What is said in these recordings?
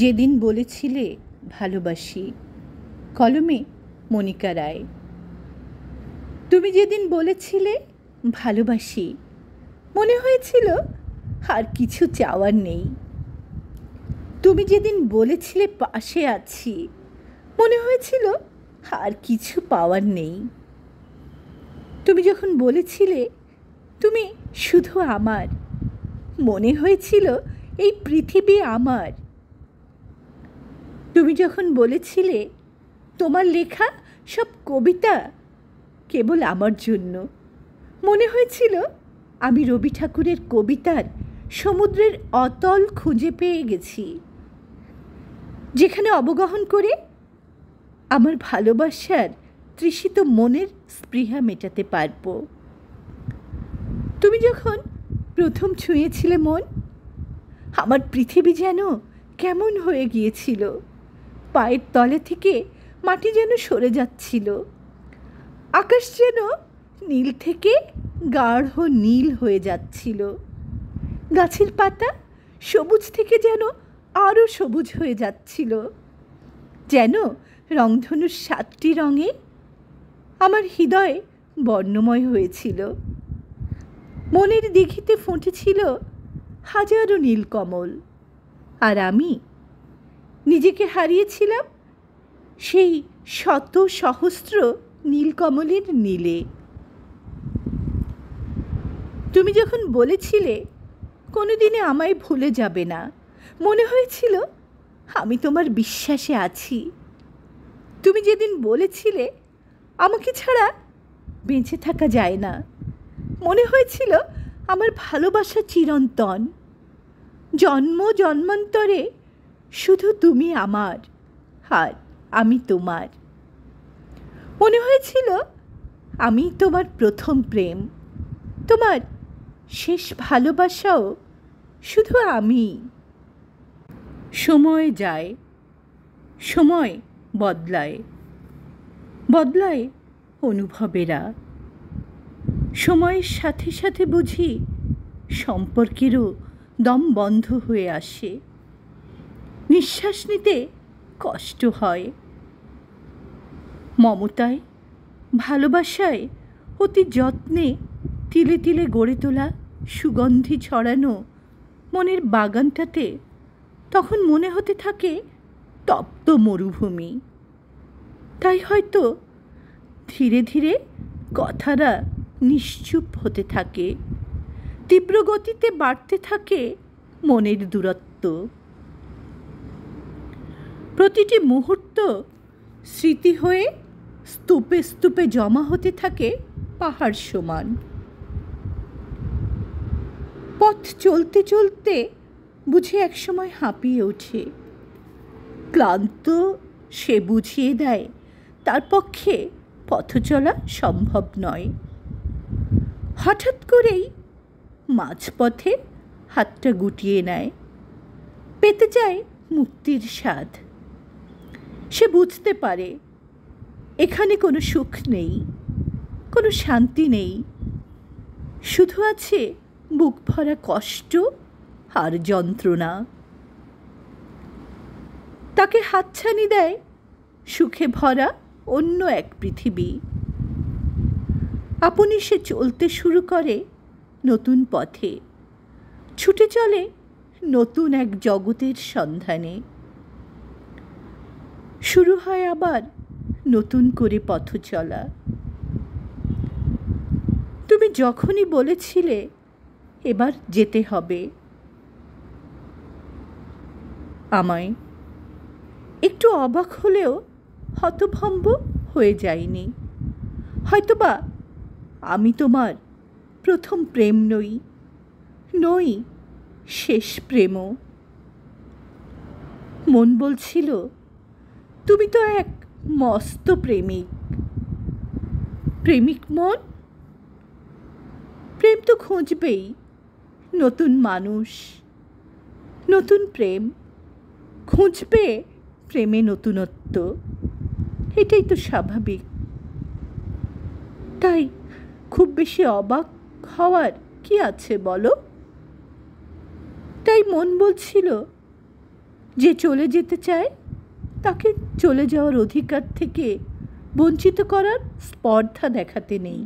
যেদিন বলেছিলে ভালোবাসি, কলমে মনিকা রায়। তুমি যেদিন বলেছিলে ভালোবাসি, মনে হয়েছিল আর কিছু চাওয়ার নেই। তুমি যেদিন বলেছিলে পাশে আছি, মনে হয়েছিল আর কিছু পাওয়ার নেই। তুমি যখন বলেছিলে তুমি শুধু আমার, মনে হয়েছিল এই পৃথিবী আমার। তুমি যখন বলেছিলে তোমার লেখা সব কবিতা কেবল আমার জন্য, মনে হয়েছিল আমি রবি ঠাকুরের কবিতার সমুদ্রের অতল খুঁজে পেয়ে গেছি, যেখানে অবগাহন করে আমার ভালোবাসার তৃষিত মনের স্পৃহা মেটাতে পারব। তুমি যখন প্রথম ছুঁয়েছিলে মন, আমার পৃথিবী যেন কেমন হয়ে গিয়েছিল, পায়ের তলে থেকে মাটি যেন সরে যাচ্ছিল, আকাশ যেন নীল থেকে গাঢ় নীল হয়ে যাচ্ছিল, গাছের পাতা সবুজ থেকে যেন আরও সবুজ হয়ে যাচ্ছিল, যেন রংধনুর 7টি রঙে আমার হৃদয় বর্ণময় হয়েছিল। মনের দিঘিতে ফুটেছিল হাজারো নীলকমল, আর আমি নিজেকে হারিয়েছিলাম সেই শত সহস্র নীলকমলের নীলে। তুমি যখন বলেছিলে কোনোদিনে আমায় ভুলে যাবে না, মনে হয়েছিল আমি তোমার বিশ্বাসে আছি। তুমি যেদিন বলেছিলে আমাকে ছাড়া বেঁচে থাকা যায় না, মনে হয়েছিল আমার ভালোবাসা চিরন্তন, জন্ম জন্মান্তরে শুধু তুমি আমার আর আমি তোমার। মনে হয়েছিল আমি তোমার প্রথম প্রেম, তোমার শেষ ভালোবাসাও শুধু আমি। সময় যায়, সময় বদলায়, বদলায় অনুভবেরা। সময়ের সাথে সাথে বুঝি সম্পর্কেরও দম বন্ধ হয়ে আসে, নিঃশ্বাস নিতে কষ্ট হয়। মমতায়, ভালোবাসায়, অতি যত্নে তিলে তিলে গড়ে তোলা সুগন্ধি ছড়ানো মনের বাগানটাতে তখন মনে হতে থাকে তপ্ত মরুভূমি। তাই হয়তো ধীরে ধীরে কথাটা নিশ্চুপ হতে থাকে, তীব্র গতিতে বাড়তে থাকে মনের দূরত্ব। প্রতিটি মুহূর্ত স্মৃতি হয়ে স্তূপে স্তূপে জমা হতে থাকে পাহাড় সমান। পথ চলতে চলতে বুঝে একসময় হাঁপিয়ে ওঠে, ক্লান্ত সে বুঝিয়ে দেয় তার পক্ষে পথ চলা সম্ভব নয়। হঠাৎ করেই মাঝপথে হাতটা গুটিয়ে নেয়, পেতে চায় মুক্তির স্বাদ। সে বুঝতে পারে এখানে কোনো সুখ নেই, কোনো শান্তি নেই, শুধু আছে বুক ভরা কষ্ট আর যন্ত্রণা। তাকে হাতছানি দেয় সুখে ভরা অন্য এক পৃথিবী। আপনি সে চলতে শুরু করে নতুন পথে, ছুটে চলে নতুন এক জগতের সন্ধানে। শুরু হয় আবার নতুন করে পথ চলা। তুমি যখনই বলেছিলে এবার যেতে হবে, আমায় একটু অবাক হলেও হতভম্ব হয়ে যায়নি। হয়তোবা আমি তোমার প্রথম প্রেম নই, নই শেষ প্রেমও। মন বলছিল তুমি তো এক মস্ত প্রেমিক। প্রেমিক মন, প্রেম তো খুঁজবেই নতুন মানুষ, নতুন প্রেম, খুঁজবে প্রেমে নতুনত্ব। এটাই তো স্বাভাবিক। তাই খুব বেশি অবাক হওয়ার কি আছে বলো? তাই মন বলছিল যে চলে যেতে চায় তাকে চলে যাওয়ার অধিকার থেকে বঞ্চিত করার স্পর্ধা দেখাতে নেই।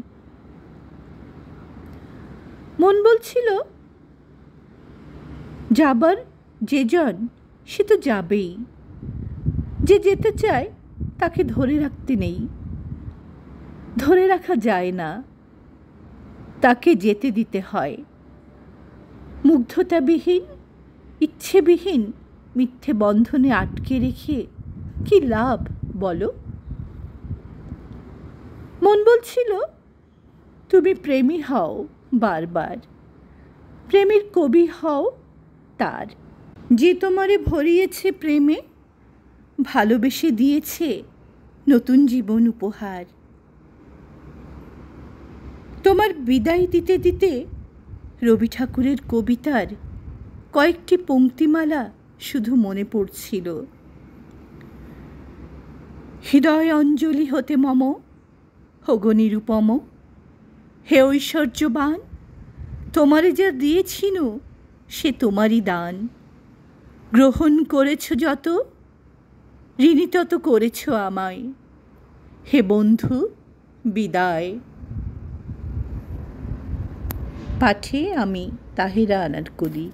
মন বলছিল, যাবার যেজন সে তো যাবেই, যে যেতে চায় তাকে ধরে রাখতে নেই, ধরে রাখা যায় না, তাকে যেতে দিতে হয়। মুগ্ধতাবিহীন, ইচ্ছেবিহীন মিথ্যে বন্ধনে আটকে রেখে কি লাভ বলো? মন বলছিল, তুমি প্রেমী হও বারবার, প্রেমের কবি হও তার, যে তোমারে ভরিয়েছে প্রেমে, ভালোবেসে দিয়েছে নতুন জীবন উপহার। তোমার বিদায় দিতে দিতে রবি ঠাকুরের কবিতার কয়েকটি পংক্তিমালা শুধু মনে পড়ছিল। হৃদয় অঞ্জলি হতে মম হোগো নিরুপম, হে ঐশ্বর্যবান, তোমারে যা দিয়েছিনু সে তোমারই দান। গ্রহণ করেছ যত, ঋণী তত করেছ আমায়, হে বন্ধু বিদায়। পাঠে আমি তাহিরা আনারকলি।